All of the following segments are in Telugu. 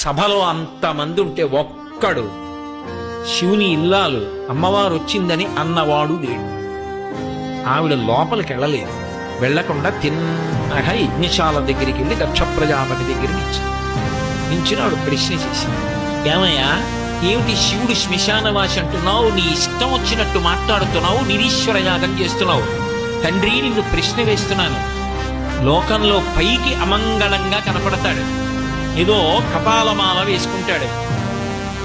సభలో అంతమంది ఉంటే ఒక్కడు శివుని ఇల్లాలు అమ్మవారు వచ్చిందని అన్నవాడు లేడు. ఆవిడ లోపలికి వెళ్ళలేదు. వెళ్లకుండా తిన్నగా యజ్ఞశాల దగ్గరికి వెళ్ళి దక్ష ప్రజాపతి దగ్గర నించుని ఆవిడ ప్రశ్న చేసింది. ఏమయ్యా, ఏమిటి శివుడు శ్మశానవాసి అంటున్నావు? నీ ఇష్టం వచ్చినట్టు మాట్లాడుతున్నావు, నిరీశ్వర యాగం చేస్తున్నావు. తండ్రి, నిన్ను ప్రశ్న వేస్తున్నాను. లోకంలో పైకి అమంగళంగా కనపడతాడు, ఏదో కపాలమాల వేసుకుంటాడు,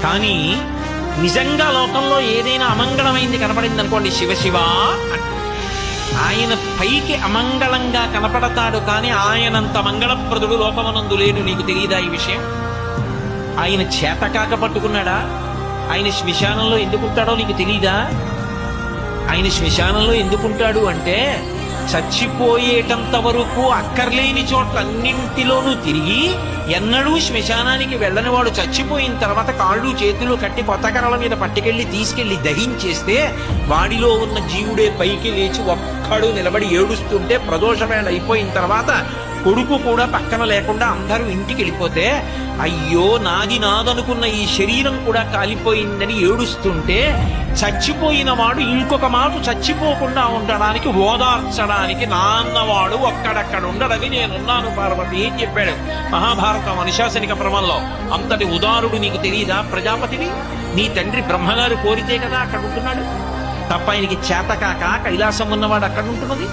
కానీ నిజంగా లోకంలో ఏదైనా అమంగళమైంది కనపడింది అనుకోండి, శివ ఆయన పైకి అమంగళంగా కనపడతాడు, కానీ ఆయనంత మంగళప్రదుడు లోకమనందు లేడు. నీకు తెలియదా ఈ విషయం? ఆయన చేతకాక పట్టుకున్నాడా? ఆయన శ్మశానంలో ఎందుకుంటాడో నీకు తెలీదా? ఆయన శ్మశానంలో ఎందుకుంటాడు అంటే, చచ్చిపోయేటంత వరకు అక్కర్లేని చోట్లన్నింటిలోనూ తిరిగి ఎన్నడూ శ్మశానానికి వెళ్ళని వాడు చచ్చిపోయిన తర్వాత కాళ్ళు చేతులు కట్టి కొత్తకరల మీద పట్టుకెళ్ళి తీసుకెళ్లి దహించేస్తే వాడిలో ఉన్న జీవుడే పైకి లేచి ఒక్కడు నిలబడి ఏడుస్తుంటే, ప్రదోషవేళ అయిపోయిన తర్వాత కొడుకు కూడా పక్కన లేకుండా అందరూ ఇంటికి వెళ్ళిపోతే, అయ్యో నాది నాదనుకున్న ఈ శరీరం కూడా కాలిపోయిందని ఏడుస్తుంటే, చచ్చిపోయిన వాడు ఇంకొక మాట చచ్చిపోకుండా ఉండడానికి, ఓదార్చడానికి నాన్నవాడు ఒక్కడక్కడ ఉండడని నేనున్నాను పార్వతి అని చెప్పాడు మహాభారతం అనుశాసనిక పర్వంలో. అంతటి ఉదారుడు నీకు తెలియదా ప్రజాపతిని? నీ తండ్రి బ్రహ్మగారు కోరితే కదా అక్కడ ఉంటున్నాడు తప్ప ఆయనకి చేతకాక కైలాసం ఉన్నవాడు అక్కడ ఉంటున్నది.